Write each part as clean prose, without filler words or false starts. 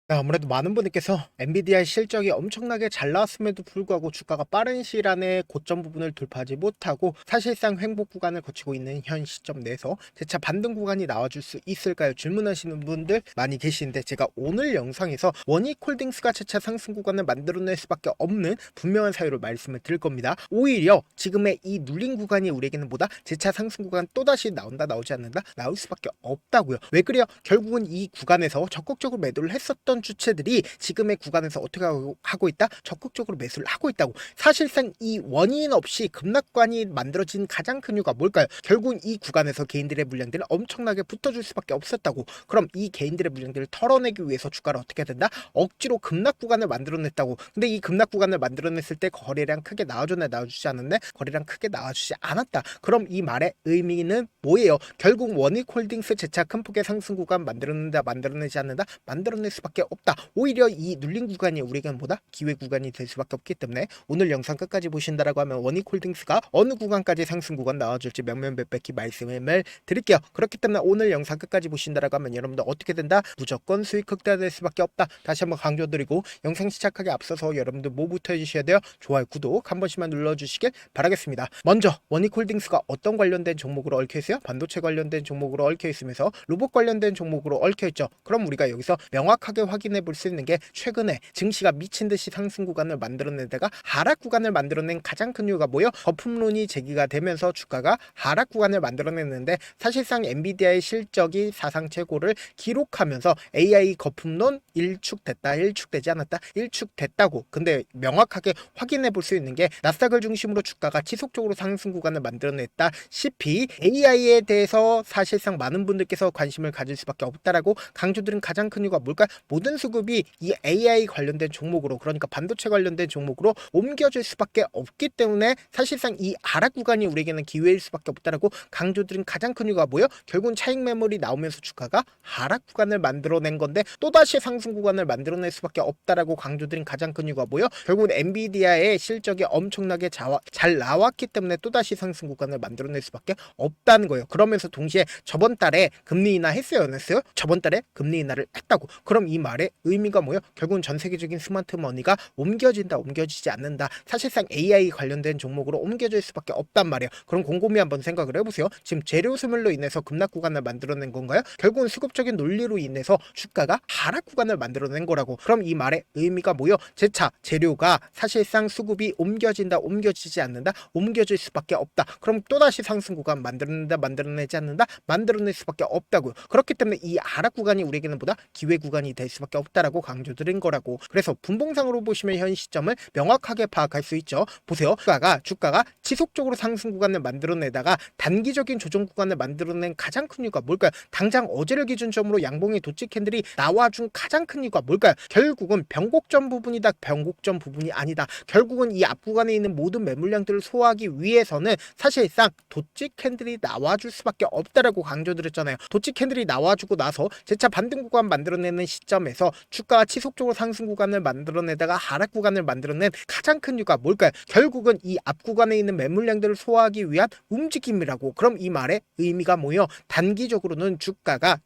네, 아무래도 많은 분들께서 엔비디아의 실적이 엄청나게 잘 나왔음에도 불구하고 주가가 빠른 시일 안에 고점 부분을 돌파하지 못하고 사실상 횡보 구간을 거치고 있는 현 시점 내에서 재차 반등 구간이 나와줄 수 있을까요? 질문하시는 분들 많이 계시는데, 제가 오늘 영상에서 원익홀딩스가 재차 상승 구간을 만들어낼 수밖에 없는 분명한 사유를 말씀을 드릴 겁니다. 오히려 지금의 이 눌린 구간이 우리에게는 뭐다? 재차 상승 구간 또다시 나온다, 나오지 않는다? 나올 수밖에 없다고요. 왜 그래요? 결국은 이 구간에서 적극적으로 매도를 했었던 주체들이 지금의 구간에서 어떻게 하고 있다? 적극적으로 매수를 하고 있다고. 사실상 이 원인 없이 급락관이 만들어진 가장 큰 이유가 뭘까요? 결국은 이 구간에서 개인들의 물량들을 엄청나게 붙어줄 수밖에 없었다고. 그럼 이 개인들의 물량들을 털어내기 위해서 주가를 어떻게 해야 된다? 억지로 급락 구간을 만들어냈다고. 근데 이 급락 구간을 만들어냈을 때 거래량 크게 나와줬네, 나와주지 않았네? 거래량 크게 나와주지 않았다. 그럼 이 말의 의미는 뭐예요? 결국 원익홀딩스 재차 큰 폭의 상승 구간 만들어낸다, 만들어내지 않는다? 만들어낼 수밖에 없다. 오히려 이 눌린 구간이 우리에게는 뭐다? 기회 구간이 될 수밖에 없기 때문에 오늘 영상 끝까지 보신다라고 하면 원익홀딩스가 어느 구간까지 상승 구간 나와줄지 명명백백히 말씀을 드릴게요. 그렇기 때문에 오늘 영상 끝까지 보신다라고 하면 여러분들 어떻게 된다? 무조건 수익 극대화될 수밖에 없다. 다시 한번 강조드리고, 영상 시작하기 앞서서 여러분들 뭐부터 해주셔야 돼요? 좋아요, 구독 한 번씩만 눌러주시길 바라겠습니다. 먼저 원익홀딩스가 어떤 관련된 종목으로 얽혀있어요? 반도체 관련된 종목으로 얽혀있으면서 로봇 관련된 종목으로 얽혀있죠. 그럼 우리가 여기서 명확하게 확인해 볼 수 있는 게, 최근에 증시가 미친 듯이 상승 구간을 만들어내다가 하락 구간을 만들어낸 가장 큰 이유가 뭐예요? 거품론이 제기가 되면서 주가가 하락 구간을 만들어냈는데, 사실상 엔비디아의 실적이 사상 최고를 기록하면서 AI 거품론 일축됐다, 일축되지 않았다, 일축됐다고. 근데 명확하게 확인해 볼 수 있는 게, 나스닥을 중심으로 주가가 지속적으로 상승 구간을 만들어냈다시피 AI에 대해서 사실상 많은 분들께서 관심을 가질 수밖에 없다라고 강조드린 가장 큰 이유가 뭘까? 모든 수급이 이 AI 관련된 종목으로, 그러니까 반도체 관련된 종목으로 옮겨질 수밖에 없기 때문에 사실상 이 하락 구간이 우리에게는 기회일 수밖에 없다라고 강조드린 가장 큰 이유가 뭐예요? 결국은 차익 매물이 나오면서 주가가 하락 구간을 만들어낸 건데, 또다시 상승 구간을 만들어낼 수밖에 없다라고 강조드린 가장 큰 이유가 뭐예요? 결국은 엔비디아의 실적이 엄청나게 잘 나왔기 때문에 또다시 상승 구간을 만들어낼 수밖에 없다는 거예요. 그러면서 동시에 저번 달에 금리 인하 했어요, 안 했어요? 저번 달에 금리 인하를 했다고. 그럼 이 말의 의미가 뭐예요? 결국은 전 세계적인 스마트 머니가 옮겨진다, 옮겨지지 않는다. 사실상 AI 관련된 종목으로 옮겨질 수밖에 없단 말이에요. 그럼 곰곰이 한번 생각을 해보세요. 지금 재료 소멸로 인해서 급락 구간을 만들어낸 건가요? 결국은 수급적인 논리로 인해서 주가가 하락 구간을 만들어낸 거라고. 그럼 이 말의 의미가 뭐예요? 재차 재료가 사실상 수급이 옮겨진다, 옮겨지지 않는다, 옮겨질 수밖에 없다. 그럼 또다시 상승 구간 만들어낸다, 만들어내지 않는다, 만들어낼 수밖에 없다고요. 그렇기 때문에 이 하락 구간이 우리에게는 보다 기회 구간이 될 수밖에 없다라고 강조드린 거라고. 그래서 분봉상으로 보시면 현 시점을 명확하게 파악할 수 있죠. 보세요. 주가가 지속적으로 상승 구간을 만들어내다가 단기적인 조정 구간을 만들어낸 가장 큰 이유가 뭘까요? 당장 어제를 기준점으로 양봉의 도치 캔들이 나와준 가장 큰 이유가 뭘까요? 결국은 변곡점 부분이다, 변곡점 부분이 아니다. 결국은 이 앞 구간에 있는 모든 매물량들을 소화하기 위해서는 사실상 도치 캔들이 나와줄 수밖에 없다라고 강조드렸잖아요. 도치 캔들이 나와주고 나서 재차 반등 구간 만들어내는 시점에서 주가가 지속적으로 상승 구간을 만들어내다가 하락 구간을 만들어낸 가장 큰 이유가 뭘까요? 결국은 이 앞 구간에 있는 매물량들을 소화하기 위한 움직임이라고. 그럼 이 말의 의미가 뭐예요? 단기적으로는 주가가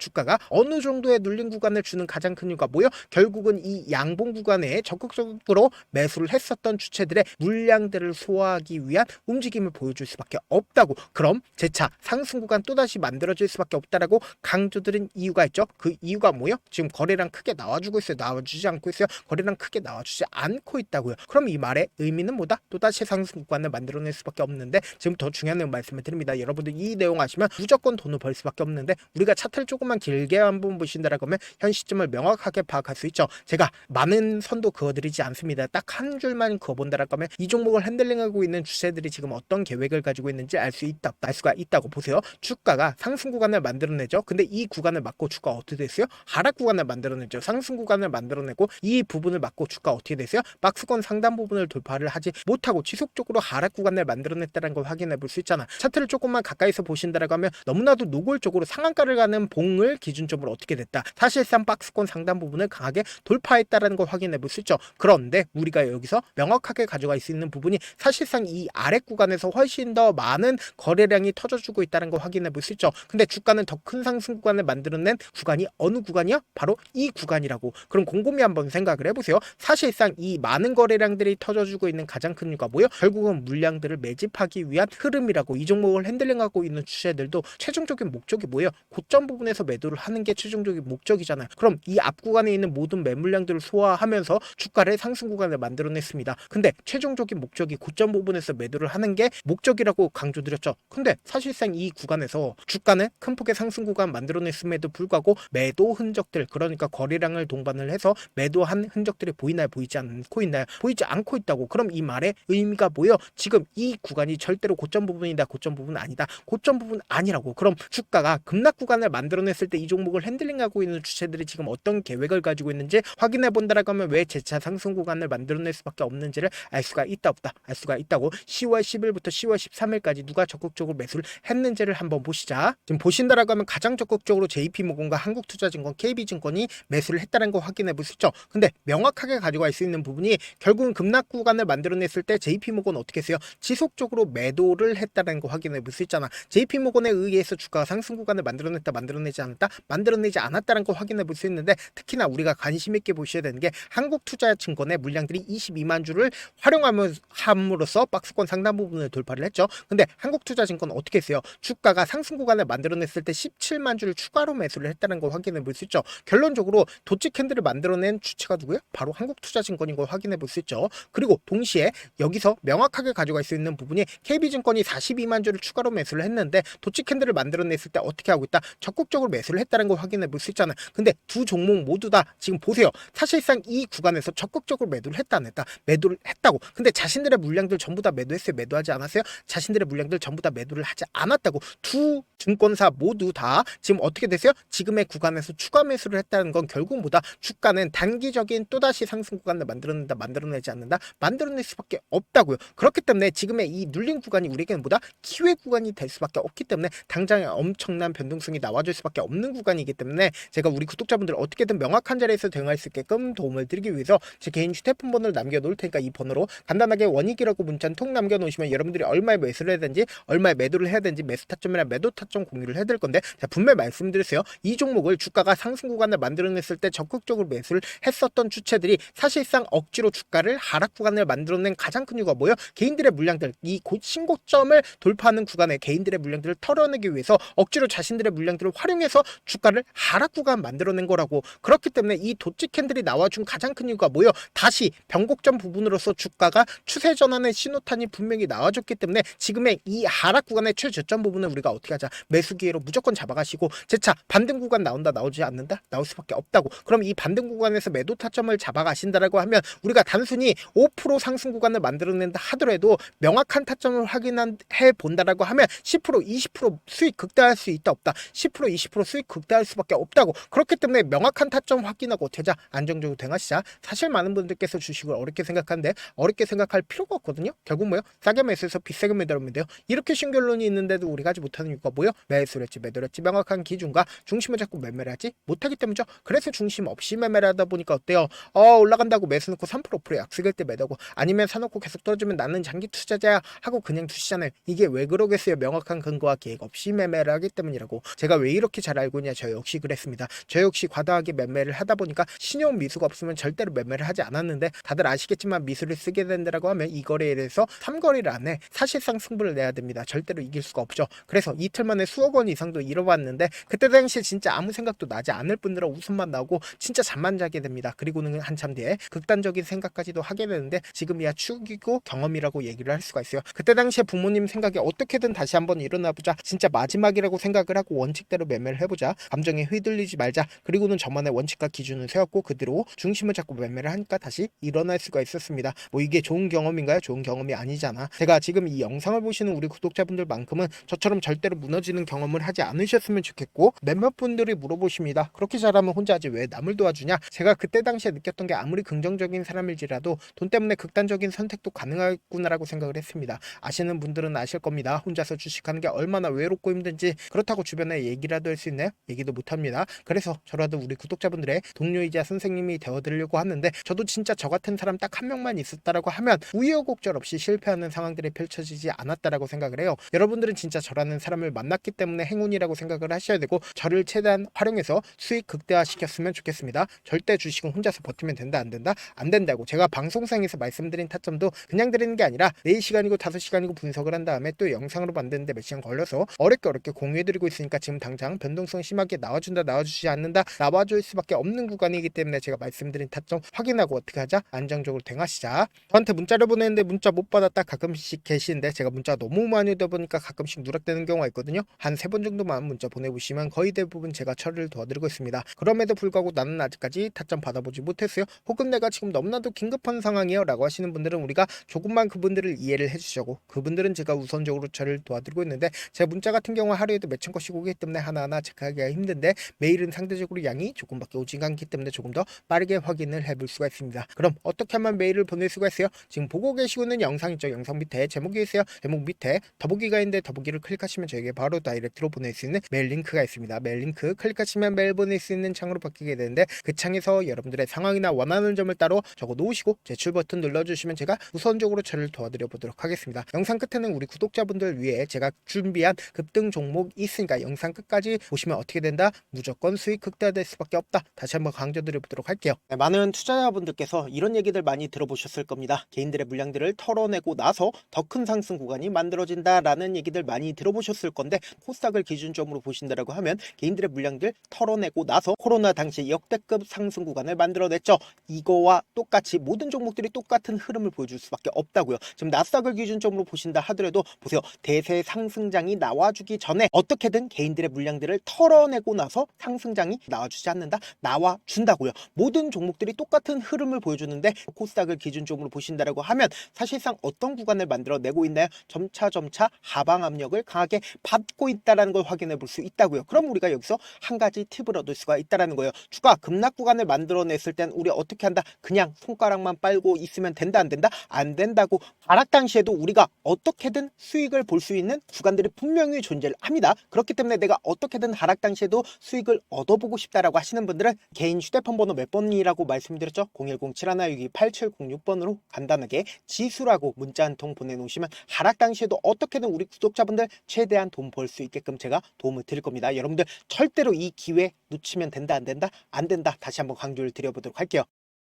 어느 정도의 눌린 구간을 주는 가장 큰 이유가 뭐예요? 결국은 이 양봉 구간에 적극적으로 매수를 했었던 주체들의 물량들을 소화하기 위한 움직임을 보여줄 수밖에 없다고. 그럼 재차 상승 구간 또다시 만들어질 수밖에 없다라고 강조드린 이유가 있죠. 그 이유가 뭐예요? 지금 거래량 크게 나와주고 있어요? 나와주지 않고 있어요? 거래량 크게 나와주지 않고 있다고요. 그럼 이 말의 의미는 뭐다? 또다시 상승 구간을 만들어낼 수밖에 없는데, 지금 더 중요한 내용 말씀을 드립니다. 여러분들 이 내용 아시면 무조건 돈을 벌 수밖에 없는데, 우리가 차트를 조금만 길게 한번 보신다라고 하면 현 시점을 명확하게 파악할 수 있죠. 제가 많은 선도 그어드리지 않습니다. 딱 한 줄만 그어본다라고 하면 이 종목을 핸들링하고 있는 주체들이 지금 어떤 계획을 가지고 있는지 알 수가 있다고. 보세요. 주가가 상승 구간을 만들어내죠. 근데 이 구간을 맞고 주가 어떻게 됐어요? 하락 구간을 만들어내죠. 상승 구간을 만들어내고 이 부분을 맞고 주가 어떻게 됐어요? 박스권 상단 부분을 돌파를 하지 못하고 지속적으로 하락 구간을 만들어냈다는 걸 확인해 볼 수 있잖아. 차트를 조금만 가까이서 보신다라고 하면 너무나도 노골적으로 상한가를 가는 봉을 기준점으로 어떻게 됐다? 사실상 박스권 상단 부분을 강하게 돌파했다라는 걸 확인해 볼 수 있죠. 그런데 우리가 여기서 명확하게 가져갈 수 있는 부분이, 사실상 이 아래 구간에서 훨씬 더 많은 거래량이 터져주고 있다는 걸 확인해 볼 수 있죠. 근데 주가는 더 큰 상승 구간을 만들어낸 구간이 어느 구간이야? 바로 이 구간. 구간이라고. 그럼 곰곰이 한번 생각을 해보세요. 사실상 이 많은 거래량들이 터져주고 있는 가장 큰 이유가 뭐예요? 결국은 물량들을 매집하기 위한 흐름이라고. 이 종목을 핸들링하고 있는 주체들도 최종적인 목적이 뭐예요? 고점 부분에서 매도를 하는 게 최종적인 목적이잖아요. 그럼 이 앞 구간에 있는 모든 매물량들을 소화하면서 주가를 상승 구간을 만들어냈습니다. 근데 최종적인 목적이 고점 부분에서 매도를 하는 게 목적이라고 강조드렸죠. 근데 사실상 이 구간에서 주가는 큰 폭의 상승 구간 만들어냈음에도 불구하고 매도 흔적들, 그러니까 거래량을 동반을 해서 매도한 흔적들이 보이나요? 보이지 않고 있나요? 보이지 않고 있다고. 그럼 이 말의 의미가 뭐예요? 지금 이 구간이 절대로 고점 부분이다, 고점 부분 아니다, 고점 부분 아니라고. 그럼 주가가 급락 구간을 만들어냈을 때 이 종목을 핸들링하고 있는 주체들이 지금 어떤 계획을 가지고 있는지 확인해 본다라고 하면 왜 재차 상승 구간을 만들어낼 수밖에 없는지를 알 수가 있다 없다? 알 수가 있다고. 10월 10일부터 10월 13일까지 누가 적극적으로 매수를 했는지를 한번 보시자. 지금 보신다라고 하면 가장 적극적으로 JP모건과 한국투자증권, KB증권이 매수를 했다는 거 확인해 볼 수 있죠. 근데 명확하게 가져갈 수 있는 부분이 결국은 급락 구간을 만들어냈을 때 JP모건 어떻게 했어요? 지속적으로 매도를 했다는 거 확인해 볼 수 있잖아. JP모건에 의해서 주가가 상승 구간을 만들어냈다, 만들어내지 않았다, 만들어내지 않았다는 거 확인해 볼 수 있는데, 특히나 우리가 관심 있게 보셔야 되는 게 한국투자증권의 물량들이 22만 주를 활용함으로써 박스권 상당 부분을 돌파를 했죠. 근데 한국투자증권 어떻게 했어요? 주가가 상승 구간을 만들어냈을 때 17만 주를 추가로 매수를 했다는 걸 확인해 볼 수 있죠. 결론적으로 도치 캔들을 만들어낸 주체가 누구예요? 바로 한국투자증권인 걸 확인해 볼 수 있죠. 그리고 동시에 여기서 명확하게 가져갈 수 있는 부분이 KB증권이 42만 주를 추가로 매수를 했는데 도치 캔들을 만들어냈을 때 어떻게 하고 있다? 적극적으로 매수를 했다는 걸 확인해 볼 수 있잖아요. 근데 두 종목 모두 다 지금 보세요. 사실상 이 구간에서 적극적으로 매도를 했다 안 했다? 매도를 했다고. 근데 자신들의 물량들 전부 다 매도했어요? 매도하지 않았어요? 자신들의 물량들 전부 다 매도를 하지 않았다고. 두 증권사 모두 다 지금 어떻게 됐어요? 지금의 구간에서 추가 매수를 했다는 건 결국 뭐다? 주가는 단기적인 또다시 상승 구간을 만들어낸다, 만들어내지 않는다, 만들어낼 수밖에 없다고요. 그렇기 때문에 지금의 이 눌린 구간이 우리에게는 뭐다? 기회 구간이 될 수밖에 없기 때문에 당장에 엄청난 변동성이 나와줄 수밖에 없는 구간이기 때문에 제가 우리 구독자분들 어떻게든 명확한 자리에서 대응할 수 있게끔 도움을 드리기 위해서 제 개인 휴대폰 번호를 남겨놓을 테니까 이 번호로 간단하게 원익이라고 문자는 톡 남겨놓으시면 여러분들이 얼마에 매수를 해야 되는지, 얼마에 매도를 해야 되는지, 매수 타점이나 매도 타점 공유를 해드릴 건데, 자, 분명히 말씀드렸어요. 이 종목을 주가가 상승 구간을 만들어냈을 때 적극적으로 매수를 했었던 주체들이 사실상 억지로 주가를 하락 구간을 만들어낸 가장 큰 이유가 뭐예요? 개인들의 물량들, 이 신고점을 돌파하는 구간에 개인들의 물량들을 털어내기 위해서 억지로 자신들의 물량들을 활용해서 주가를 하락 구간 만들어낸 거라고. 그렇기 때문에 이 도치 캔들이 나와준 가장 큰 이유가 뭐예요? 다시 변곡점 부분으로서 주가가 추세 전환의 신호탄이 분명히 나와줬기 때문에 지금의 이 하락 구간의 최저점 부분은 우리가 어떻게 하자? 매수 기회로 무조건 잡아가시고, 재차 반등 구간 나온다, 나오지 않는다? 나올 수밖에 없다고. 그럼 이 반등 구간에서 매도 타점을 잡아가신다라고 하면 우리가 단순히 5% 상승 구간을 만들어낸다 하더라도 명확한 타점을 확인해 본다라고 하면 10% 20% 수익 극대화할 수 있다 없다? 10% 20% 수익 극대화할 수밖에 없다고. 그렇기 때문에 명확한 타점 확인하고 되자 안정적으로 대응하시자. 사실 많은 분들께서 주식을 어렵게 생각하는데 어렵게 생각할 필요가 없거든요. 결국 뭐요? 싸게 매수해서 비싸게 매도하면 돼요. 이렇게 쉬운 결론이 있는데도 우리가 하지 못하는 이유가 뭐요? 매수를 했지 매도를 했지 명확한 기준과 중심을 잡고 매매를 하지 못하기 때문이죠. 그래서 중심 없이 매매를 하다 보니까 어때요? 올라간다고 매수 넣고 3% 5% 약속일 때 매도하고, 아니면 사놓고 계속 떨어지면 나는 장기 투자자야 하고 그냥 두시잖아요. 이게 왜 그러겠어요? 명확한 근거와 계획 없이 매매를 하기 때문이라고. 제가 왜 이렇게 잘 알고 있냐? 저 역시 그랬습니다. 저 역시 과다하게 매매를 하다 보니까 신용 미수가 없으면 절대로 매매를 하지 않았는데, 다들 아시겠지만 미수를 쓰게 된다라고 하면 이 거래에 대해서 3거래일 안에 사실상 승부를 내야 됩니다. 절대로 이길 수가 없죠. 그래서 이틀 만에 수억 원 이상도 잃어봤는데, 그때 당시에 진짜 아무 생각도 나지 않을 뿐더러 웃음만 나오고 진짜 잠만 자게 됩니다. 그리고는 한참 뒤에 극단적인 생각까지도 하게 되는데, 지금이야 추억이고 경험이라고 얘기를 할 수가 있어요. 그때 당시에 부모님 생각에 어떻게든 다시 한번 일어나보자, 진짜 마지막이라고 생각을 하고 원칙대로 매매를 해보자, 감정에 휘둘리지 말자, 그리고는 저만의 원칙과 기준을 세웠고 그대로 중심을 잡고 매매를 하니까 다시 일어날 수가 있었습니다. 뭐 이게 좋은 경험인가요? 좋은 경험이 아니잖아. 제가 지금 이 영상을 보시는 우리 구독자분들만큼은 저처럼 절대로 무너지는 경험을 하지 않으셨으면 좋겠고, 몇몇 분들이 물어보십니다. 그렇게 잘하면 혼자 하지 왜 남을 도와주냐? 제가 그때 당시에 느꼈던 게 아무리 긍정적인 사람일지라도 돈 때문에 극단적인 선택도 가능하구나라고 생각을 했습니다. 아시는 분들은 아실 겁니다. 혼자서 주식하는 게 얼마나 외롭고 힘든지. 그렇다고 주변에 얘기라도 할 수 있나요? 얘기도 못합니다. 그래서 저라도 우리 구독자분들의 동료이자 선생님이 되어드리려고 하는데, 저도 진짜 저 같은 사람 딱 한 명만 있었다라고 하면 우여곡절 없이 실패하는 상황들이 펼쳐지지 않았다라고 생각을 해요. 여러분들은 진짜 저라는 사람을 만났기 때문에 행운이라고 생각을 하셔야 되고, 저를 최대한 활용해서 수익 극대화 시켰습니다. 버텼으면 좋겠습니다. 절대 주식은 혼자서 버티면 된다 안 된다? 안 된다고. 제가 방송상에서 말씀드린 타점도 그냥 드리는 게 아니라 4시간이고 5시간이고 분석을 한 다음에 또 영상으로 만드는데 몇 시간 걸려서 어렵게 공유해드리고 있으니까 지금 당장 변동성 심하게 나와준다 나와주지 않는다 나와줄 수밖에 없는 구간이기 때문에 제가 말씀드린 타점 확인하고 어떻게 하자? 안정적으로 대응하시자. 저한테 문자를 보내는데 문자 못 받았다 가끔씩 계시는데 제가 문자 너무 많이 오다 보니까 가끔씩 누락되는 경우가 있거든요. 한 3번 정도만 문자 보내보시면 거의 대부분 제가 처리를 도와드리고 있습니다. 그럼에도 불구하고 나는 아직까지 타점 받아보지 못했어요. 혹은 내가 지금 너무나도 긴급한 상황이에요 라고 하시는 분들은 우리가 조금만 그분들을 이해를 해주시고 그분들은 제가 우선적으로 처리를 도와드리고 있는데 제 문자 같은 경우 하루에도 몇천 건씩 오기 때문에 하나하나 체크하기가 힘든데 매일은 상대적으로 양이 조금밖에 오지 않기 때문에 조금 더 빠르게 확인을 해볼 수가 있습니다. 그럼 어떻게 하면 메일을 보낼 수가 있어요? 지금 보고 계시고 있는 영상 있죠? 영상 밑에 제목이 있어요. 제목 밑에 더보기가 있는데 더보기를 클릭하시면 저에게 바로 다이렉트로 보낼 수 있는 메일 링크가 있습니다. 메일 링크 클릭하시면 메일 보낼 수 있는 창으로 바뀌게 되는데 그 창에서 여러분들의 상황이나 원하는 점을 따로 적어 놓으시고 제출 버튼 눌러주시면 제가 우선적으로 처리를 도와드려 보도록 하겠습니다. 영상 끝에는 우리 구독자분들 위해 제가 준비한 급등 종목이 있으니까 영상 끝까지 보시면 어떻게 된다? 무조건 수익 극대화될 수밖에 없다. 다시 한번 강조드려 보도록 할게요. 네, 많은 투자자분들께서 이런 얘기들 많이 들어보셨을 겁니다. 개인들의 물량들을 털어내고 나서 더 큰 상승 구간이 만들어진다라는 얘기들 많이 들어보셨을 건데 코스닥을 기준점으로 보신다라고 하면 개인들의 물량들 털어내고 나서 코로나 당시 역대급 상승 구간을 만들어냈죠. 이거와 똑같이 모든 종목들이 똑같은 흐름을 보여줄 수밖에 없다고요. 지금 나스닥을 기준점으로 보신다 하더라도 보세요. 대세 상승장이 나와주기 전에 어떻게든 개인들의 물량들을 털어내고 나서 상승장이 나와주지 않는다? 나와준다고요. 모든 종목들이 똑같은 흐름을 보여주는데 코스닥을 기준점으로 보신다라고 하면 사실상 어떤 구간을 만들어내고 있나요? 점차 하방 압력을 강하게 받고 있다는 걸 확인해 볼 수 있다고요. 그럼 우리가 여기서 한 가지 팁을 얻을 수가 있다는 거예요. 주가 급락 구간을 만들어냈을 땐 우리 어떻게 한다? 그냥 손가락만 빨고 있으면 된다 안 된다? 안 된다고. 하락 당시에도 우리가 어떻게든 수익을 볼 수 있는 구간들이 분명히 존재를 합니다. 그렇기 때문에 내가 어떻게든 하락 당시에도 수익을 얻어보고 싶다라고 하시는 분들은 개인 휴대폰 번호 몇 번이라고 말씀드렸죠? 010-7162-8706번으로 간단하게 지수라고 문자 한 통 보내놓으시면 하락 당시에도 어떻게든 우리 구독자분들 최대한 돈 벌 수 있게끔 제가 도움을 드릴 겁니다. 여러분들 절대로 이 기회 놓치면 된다 안 된다? 안 된다. 다시 한번 강조를 드려보도록 할게요.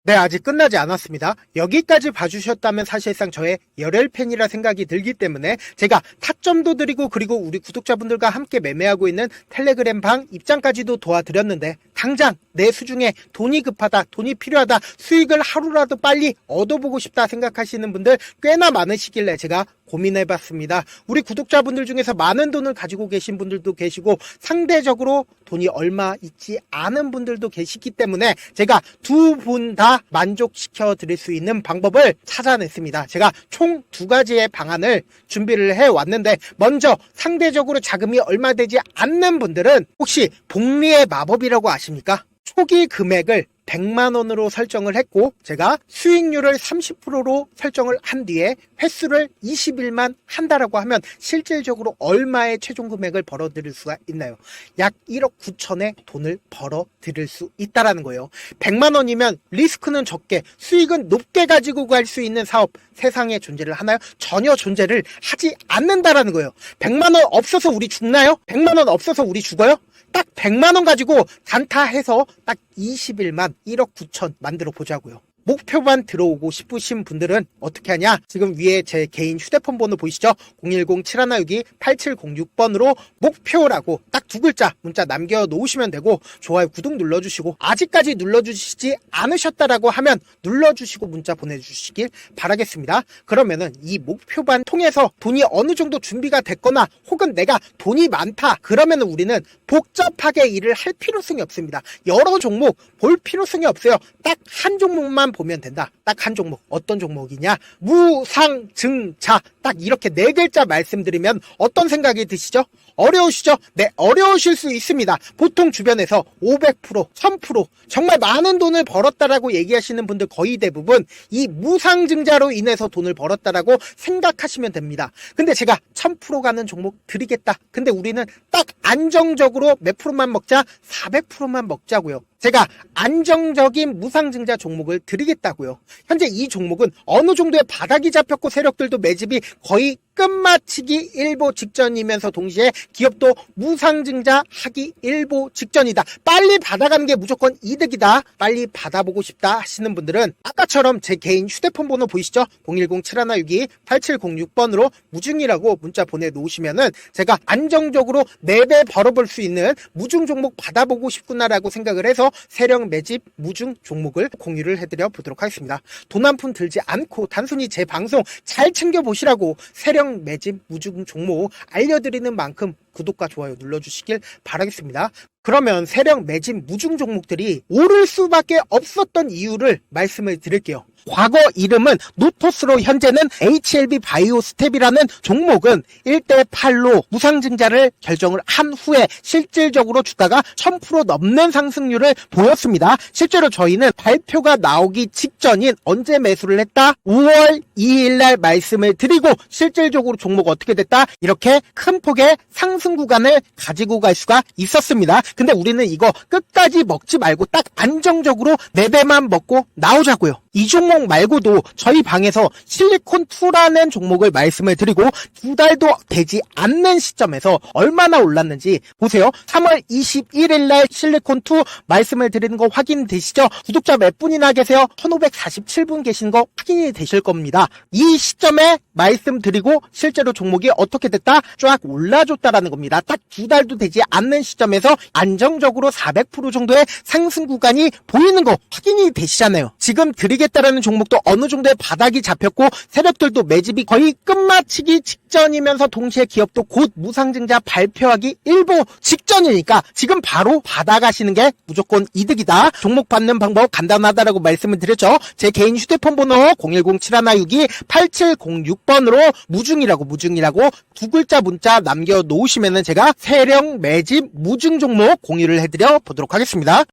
네, 아직 끝나지 않았습니다. 여기까지 봐주셨다면 사실상 저의 열혈팬이라 생각이 들기 때문에 제가 타점도 드리고 그리고 우리 구독자분들과 함께 매매하고 있는 텔레그램 방 입장까지도 도와드렸는데 당장 내 수중에 돈이 급하다, 돈이 필요하다, 수익을 하루라도 빨리 얻어보고 싶다 생각하시는 분들 꽤나 많으시길래 제가 고민해봤습니다. 우리 구독자분들 중에서 많은 돈을 가지고 계신 분들도 계시고 상대적으로 돈이 얼마 있지 않은 분들도 계시기 때문에 제가 두 분 다 만족시켜 드릴 수 있는 방법을 찾아냈습니다. 제가 총 2가지의 방안을 준비를 해왔는데 먼저 상대적으로 자금이 얼마 되지 않는 분들은 혹시 복리의 마법이라고 아십니까? 초기 금액을 100만원으로 설정을 했고 제가 수익률을 30%로 설정을 한 뒤에 횟수를 20일만 한다라고 하면 실질적으로 얼마의 최종 금액을 벌어들일 수가 있나요? 약 1억 9천의 돈을 벌어들일 수 있다라는 거예요. 100만원이면 리스크는 적게 수익은 높게 가지고 갈 수 있는 사업 세상에 존재를 하나요? 전혀 존재를 하지 않는다라는 거예요. 100만원 없어서 우리 죽나요? 100만원 없어서 우리 죽어요? 딱 100만원 가지고 단타해서 딱 20일만 1억 9천 만들어 보자고요. 목표만 들어오고 싶으신 분들은 어떻게 하냐? 지금 위에 제 개인 휴대폰 번호 보이시죠? 010-7162-8706번으로 목표라고 딱 2글자 문자 남겨놓으시면 되고 좋아요, 구독 눌러주시고 아직까지 눌러주시지 않으셨다라고 하면 눌러주시고 문자 보내주시길 바라겠습니다. 그러면은 이 목표반 통해서 돈이 어느 정도 준비가 됐거나 혹은 내가 돈이 많다 그러면은 우리는 복잡하게 일을 할 필요성이 없습니다. 여러 종목 볼 필요성이 없어요. 딱 한 종목만 보면 된다. 딱 한 종목. 어떤 종목이냐? 무상증자. 딱 이렇게 4글자 말씀드리면 어떤 생각이 드시죠? 어려우시죠? 네, 어려우실 수 있습니다. 보통 주변에서 500%, 1000% 정말 많은 돈을 벌었다라고 얘기하시는 분들 거의 대부분 이 무상증자로 인해서 돈을 벌었다라고 생각하시면 됩니다. 근데 제가 1000% 가는 종목 드리겠다. 근데 우리는 딱 안정적으로 몇 프로만 먹자? 400%만 먹자고요. 제가 안정적인 무상증자 종목을 드리겠다고요. 현재 이 종목은 어느 정도의 바닥이 잡혔고 세력들도 매집이 거의 끝마치기 일보 직전이면서 동시에 기업도 무상증자 하기 일보 직전이다. 빨리 받아가는 게 무조건 이득이다. 빨리 받아보고 싶다 하시는 분들은 아까처럼 제 개인 휴대폰 번호 보이시죠? 010-7162-8706번으로 무중이라고 문자 보내놓으시면은 제가 안정적으로 4배 벌어볼 수 있는 무중 종목 받아보고 싶구나라고 생각을 해서 세력 매집 무중 종목을 공유를 해드려 보도록 하겠습니다. 돈 한 푼 들지 않고 단순히 제 방송 잘 챙겨보시라고 세력 매집 무중 종목 알려드리는 만큼 구독과 좋아요 눌러주시길 바라겠습니다. 그러면 세력 매집 무중 종목들이 오를 수밖에 없었던 이유를 말씀을 드릴게요. 과거 이름은 노토스로 현재는 HLB 바이오스텝이라는 종목은 1대8로 무상증자를 결정을 한 후에 실질적으로 주가가 1000% 넘는 상승률을 보였습니다. 실제로 저희는 발표가 나오기 직전인 언제 매수를 했다? 5월 2일날 말씀을 드리고 실질적으로 종목 어떻게 됐다? 이렇게 큰 폭의 상승 구간을 가지고 갈 수가 있었습니다. 근데 우리는 이거 끝까지 먹지 말고 딱 안정적으로 4배만 먹고 나오자고요. 이 종목 말고도 저희 방에서 실리콘2라는 종목을 말씀을 드리고 2달도 되지 않는 시점에서 얼마나 올랐는지 보세요. 3월 21일 날 실리콘2 말씀을 드리는 거 확인되시죠? 구독자 몇 분이나 계세요? 1547분 계신 거 확인이 되실 겁니다. 이 시점에 말씀드리고 실제로 종목이 어떻게 됐다? 쫙 올라줬다라는 겁니다. 딱 2달도 되지 않는 시점에서 안정적으로 400% 정도의 상승 구간이 보이는 거 확인이 되시잖아요. 지금 드리겠다라는 종목도 어느 정도의 바닥이 잡혔고 세력들도 매집이 거의 끝마치기 직전이면서 동시에 기업도 곧 무상증자 발표하기 일보 직전이니까 지금 바로 받아가시는 게 무조건 이득이다. 종목 받는 방법 간단하다라고 말씀을 드렸죠. 제 개인 휴대폰 번호 010-7162-8706번으로 무중이라고 두 글자 문자 남겨놓으시면은 제가 세력 매집 무중 종목 공유를 해드려 보도록 하겠습니다.